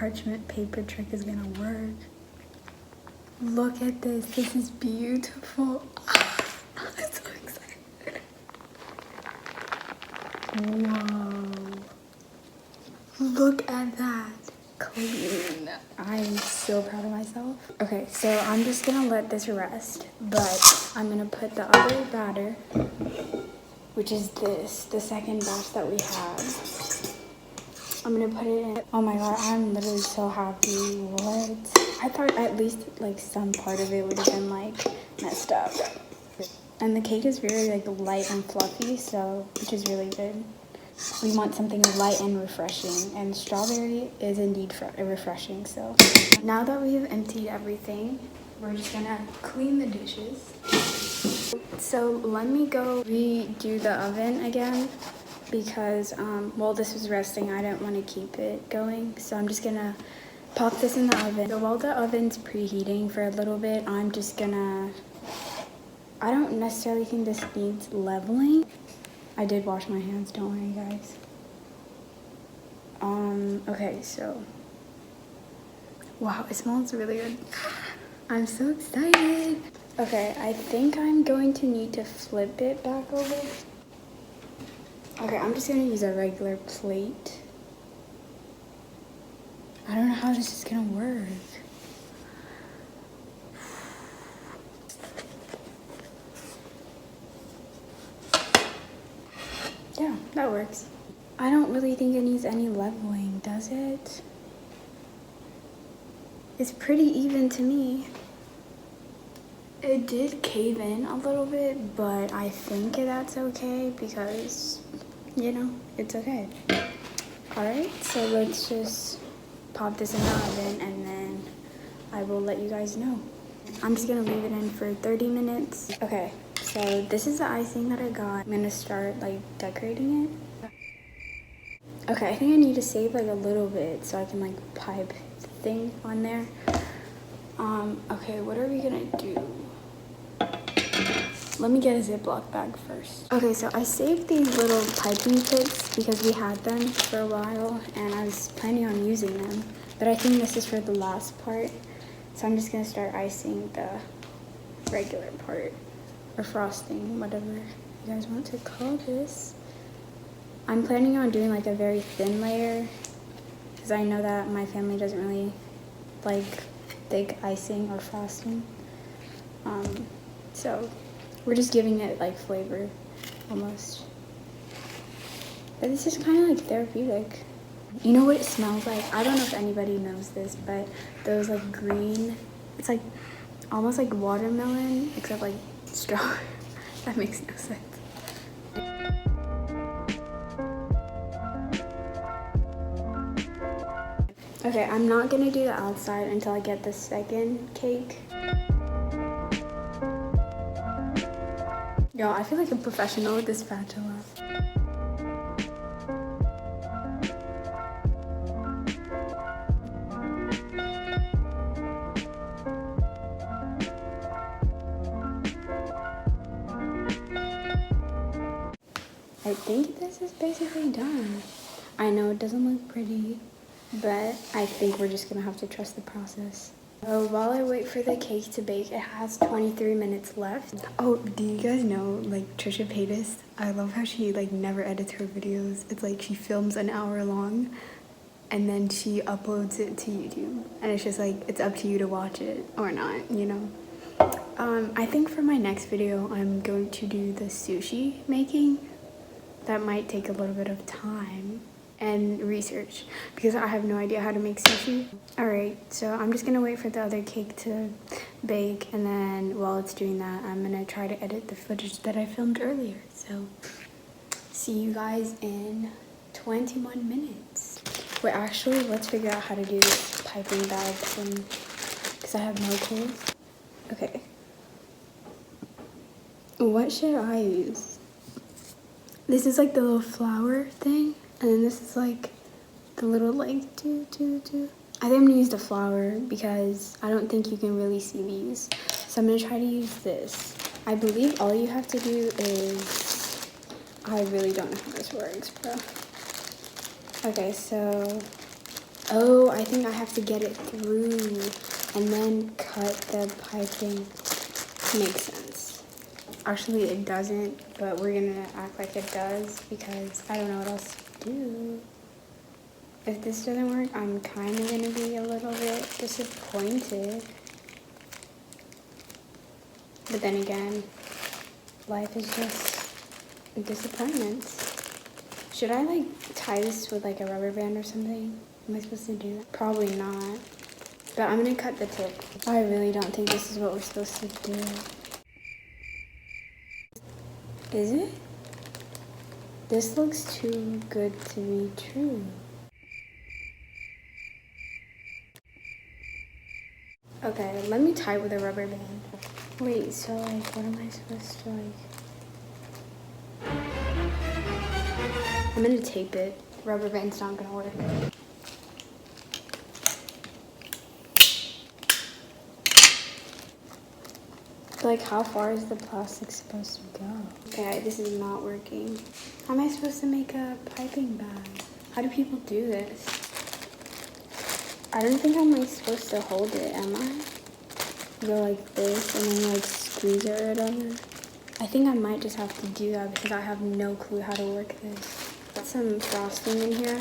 parchment paper trick is gonna work. Look at this. This is beautiful. I'm so excited. Whoa. Look at that. Clean. I'm so proud of myself. Okay, so I'm just gonna let this rest, but I'm gonna put the other batter, which is this, the second batch that we have. I'm gonna put it in. Oh my god, I'm literally so happy. What? I thought at least like some part of it would have been like messed up. And the cake is very like light and fluffy, so which is really good. We want something light and refreshing, and strawberry is indeed refreshing. So now that we have emptied everything, we're just gonna clean the dishes. So let me go redo the oven again because while this was resting, I didn't want to keep it going. So I'm just gonna pop this in the oven. So while the oven's preheating for a little bit, I'm just gonna, I don't necessarily think this needs leveling. I did wash my hands, don't worry guys. Okay, so, wow, it smells really good. I'm so excited. Okay, I think I'm going to need to flip it back over. Okay, I'm just gonna use a regular plate. I don't know how this is gonna work. Yeah, that works. I don't really think it needs any leveling, does it? It's pretty even to me. It did cave in a little bit, but I think that's okay because, you know, it's okay. Alright, so let's just pop this in the oven and then I will let you guys know. I'm just gonna leave it in for 30 minutes. Okay, so this is the icing that I got. I'm gonna start like decorating it. Okay, I think I need to save like a little bit so I can like pipe the thing on there. Okay, what are we gonna do? Let me get a Ziploc bag first. Okay, so I saved these little piping tips because we had them for a while and I was planning on using them. But I think this is for the last part. So I'm just gonna start icing the regular part, or frosting, whatever you guys want to call this. I'm planning on doing like a very thin layer because I know that my family doesn't really like thick icing or frosting. So we're just giving it like flavor almost. But this is kind of like therapeutic. You know what it smells like? I don't know if anybody knows this, but those like green, it's like almost like watermelon except like strawberry. That makes no sense. Okay, I'm not gonna do the outside until I get the second cake. Yo, I feel like a professional with this spatula. I think this is basically done. I know it doesn't look pretty, but I think we're just gonna have to trust the process. So while I wait for the cake to bake, it has 23 minutes left. Oh, do you guys know, like, Trisha Paytas? I love how she, like, never edits her videos. It's like she films an hour long, and then she uploads it to YouTube. And it's just like, it's up to you to watch it or not, you know? I think for my next video, I'm going to do the sushi making. That might take a little bit of time and research because I have no idea how to make sushi. Alright, so I'm just gonna wait for the other cake to bake, and then while it's doing that, I'm gonna try to edit the footage that I filmed earlier. So see you guys in 21 minutes. Wait, actually, let's figure out how to do this piping bag thing because I have no clue. Okay. What should I use? This is like the little flower thing, and then this is like the little like I think I'm gonna use the flower because I don't think you can really see these. So I'm gonna try to use this. I believe all you have to do is, I really don't know how this works, bro. Okay, so Oh, I think I have to get it through and then cut the piping. Makes sense. Actually, it doesn't, but we're gonna act like it does because I don't know what else to do. If this doesn't work, I'm kind of gonna be a little bit disappointed. But then again, life is just disappointments. Should I like tie this with like a rubber band or something? Am I supposed to do that? Probably not. But I'm gonna cut the tip. I really don't think this is what we're supposed to do. Is it? This looks too good to be true. Okay, let me tie it with a rubber band. Wait, so like, what am I supposed to like? I'm gonna tape it. Rubber band's not gonna work. Like, how far is the plastic supposed to go? Okay, this is not working. How am I supposed to make a piping bag? How do people do this? I don't think I'm like supposed to hold it, am I? Go like this and then like squeeze it or whatever. I think I might just have to do that because I have no clue how to work this. Got some frosting in here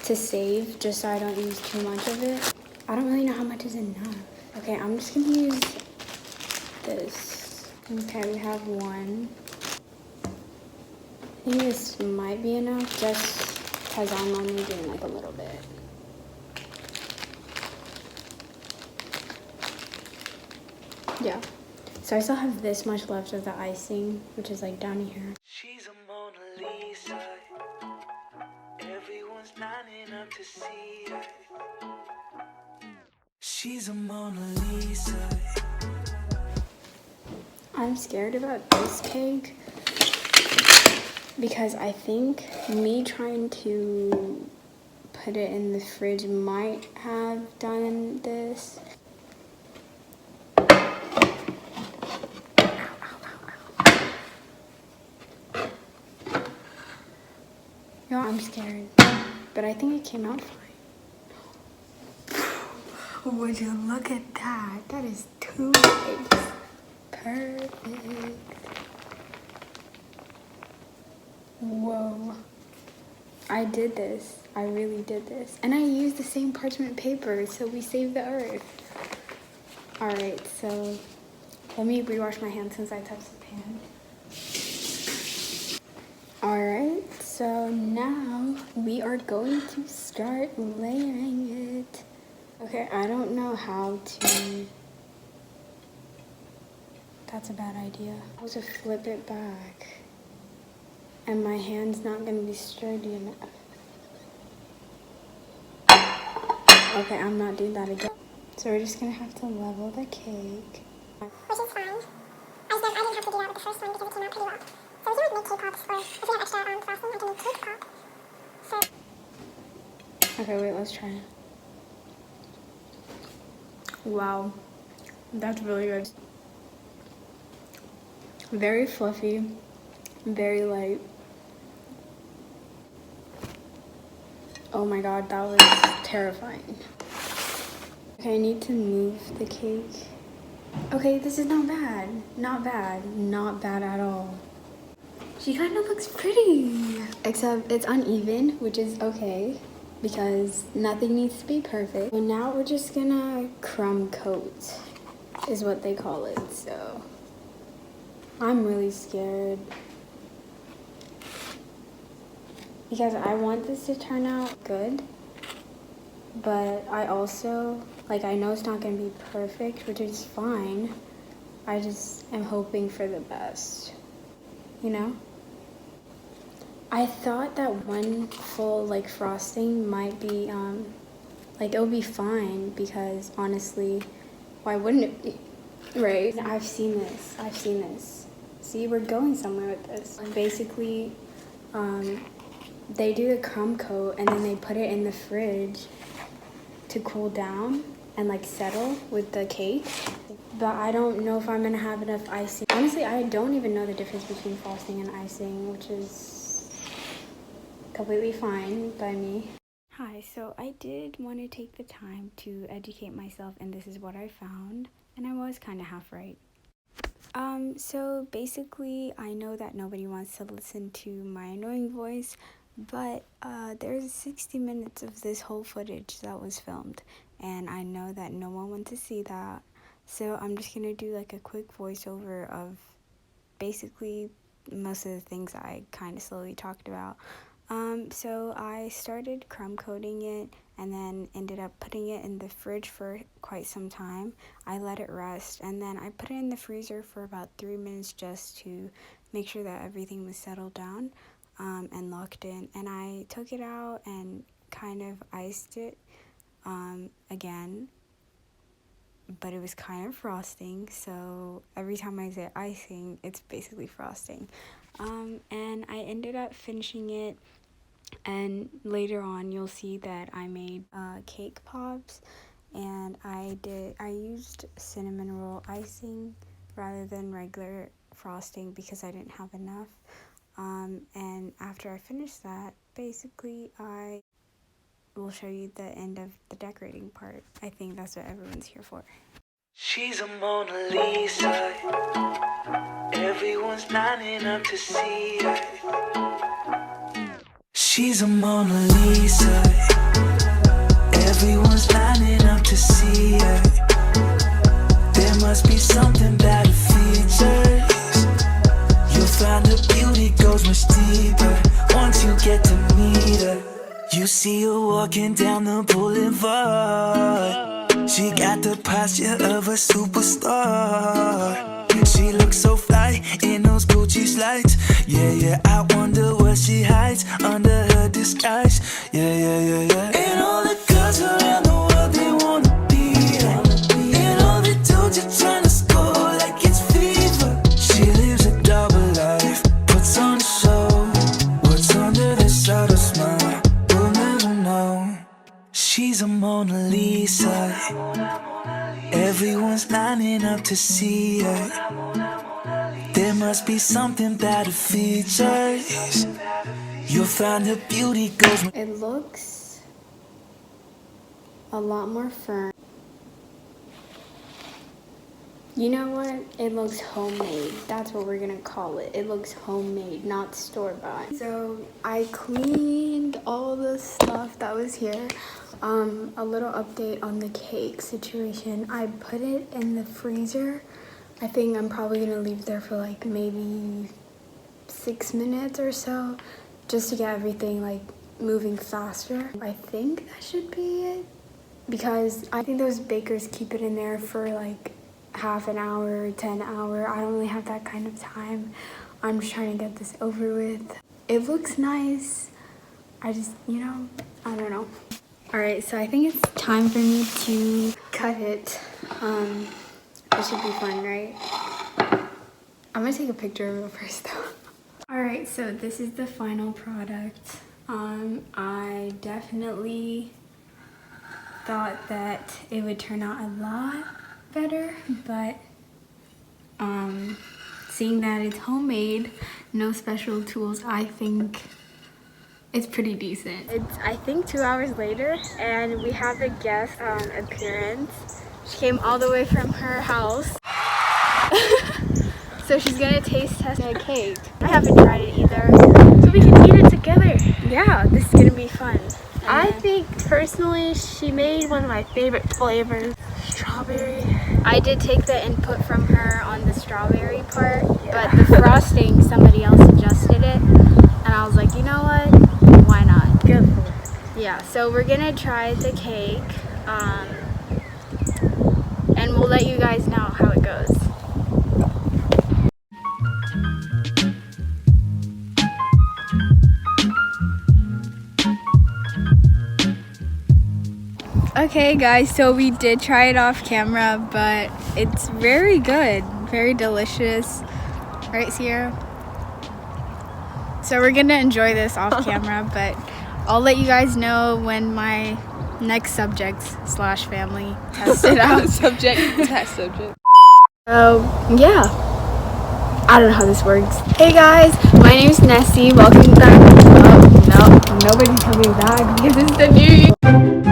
to save just so I don't use too much of it. I don't really know how much is enough. Okay, I'm just gonna use this. Okay, we have one. I think this might be enough just because I'm only doing like a little bit. Yeah. So I still have this much left of the icing, which is like down here. She's a Mona Lisa. Everyone's lining up to see her. She's a Mona Lisa. I'm scared about this cake because I think me trying to put it in the fridge might have done this. Yo, I'm scared, but I think it came out fine. Would you look at that? That is 2 eggs. Perfect. Whoa. I did this. I really did this. And I used the same parchment paper, so we saved the earth. Alright, so let me rewash my hands since I touched the pan. Alright, so now we are going to start layering it. Okay, I don't know how to... That's a bad idea. How to flip it back. And my hand's not gonna be sturdy enough. Okay, I'm not doing that again. So we're just gonna have to level the cake. Which is fine. I didn't have to do that with the first one because it came out pretty well. So we can like make cake pops, or if we have extra frosting, I can make cake pop. So... Okay, wait, let's try it. Wow, that's really good. Very fluffy, very light. Oh my god, that was terrifying. Okay, I need to move the cake. Okay, this is not bad. Not bad. Not bad at all. She kind of looks pretty. Except it's uneven, which is okay because nothing needs to be perfect. And now we're just gonna crumb coat is what they call it, so I'm really scared because I want this to turn out good, but I also, like, I know it's not gonna be perfect, which is fine. I just am hoping for the best, you know? I thought that one full, like, frosting might be, like, it'll be fine because, honestly, why wouldn't it be, right? I've seen this. See, we're going somewhere with this. Basically, they do the crumb coat and then they put it in the fridge to cool down and, like, settle with the cake. But I don't know if I'm gonna have enough icing. Honestly, I don't even know the difference between frosting and icing, which is completely fine by me. Hi, so I did want to take the time to educate myself, and this is what I found, and I was kind of half right. So basically, I know that nobody wants to listen to my annoying voice, but there's 60 minutes of this whole footage that was filmed, and I know that no one wants to see that, so I'm just gonna do like a quick voiceover of basically most of the things I kind of slowly talked about. So I started crumb coating it and then ended up putting it in the fridge for quite some time. I let it rest and then I put it in the freezer for about 3 minutes just to make sure that everything was settled down and locked in. And I took it out and kind of iced it again, but it was kind of frosting, so every time I say icing, it's basically frosting. And I ended up finishing it, and later on you'll see that I made cake pops, and I used cinnamon roll icing rather than regular frosting because I didn't have enough. And after I finished that, basically I will show you the end of the decorating part. I think that's what everyone's here for. She's a Mona Lisa. Everyone's lining up to see her. She's a Mona Lisa. Everyone's lining up to see her. There must be something about her features. You'll find her beauty goes much deeper once you get to meet her. You see her walking down the boulevard. She got the posture of a superstar. She looks so fly in those Gucci slides. Yeah, I wonder what she hides under her disguise. Yeah. And all the girls around the world, they wanna be her. And all the dudes are trying to score like it's fever. She lives a double life, puts on a show. What's under this subtle smile, we'll never know. She's a Mona Lisa. Everyone's lining up to see her. There must be something about her features. You'll find her beauty goes. It looks a lot more firm. You know what? It looks homemade. That's what we're gonna call it. It looks homemade, not store-bought. So I cleaned all the stuff that was here. A little update on the cake situation. I put it in the freezer. I think I'm probably gonna leave there for like maybe 6 minutes or so, just to get everything like moving faster. I think that should be it, because I think those bakers keep it in there for like half an hour, 10 hours. I don't really have that kind of time. I'm just trying to get this over with. It looks nice. I just, I don't know. All right, so I think it's time for me to cut it. It should be fun, right? I'm gonna take a picture of it first though. All right, so this is the final product. I definitely thought that it would turn out a lot better, but seeing that it's homemade, no special tools, I think it's pretty decent. It's, I think, 2 hours later, and we have the guest appearance. She came all the way from her house. So she's gonna taste test the cake. I haven't tried it either. So we can eat it together. Yeah, this is gonna be fun. I think personally she made one of my favorite flavors, strawberry. I did take the input from her on the strawberry part, but the frosting, somebody else suggested it, and I was like, you know what? Why not? Good for her. Yeah, so we're gonna try the cake, and we'll let you guys know how it goes. Okay guys, so we did try it off camera, but it's very good, very delicious. Right, Sierra? So we're gonna enjoy this off camera, but I'll let you guys know when my next subjects/family test it out. Test subject. Yeah. I don't know how this works. Hey guys, my name's Nessie. Welcome back. Oh, no, nobody's coming back because it's the new year.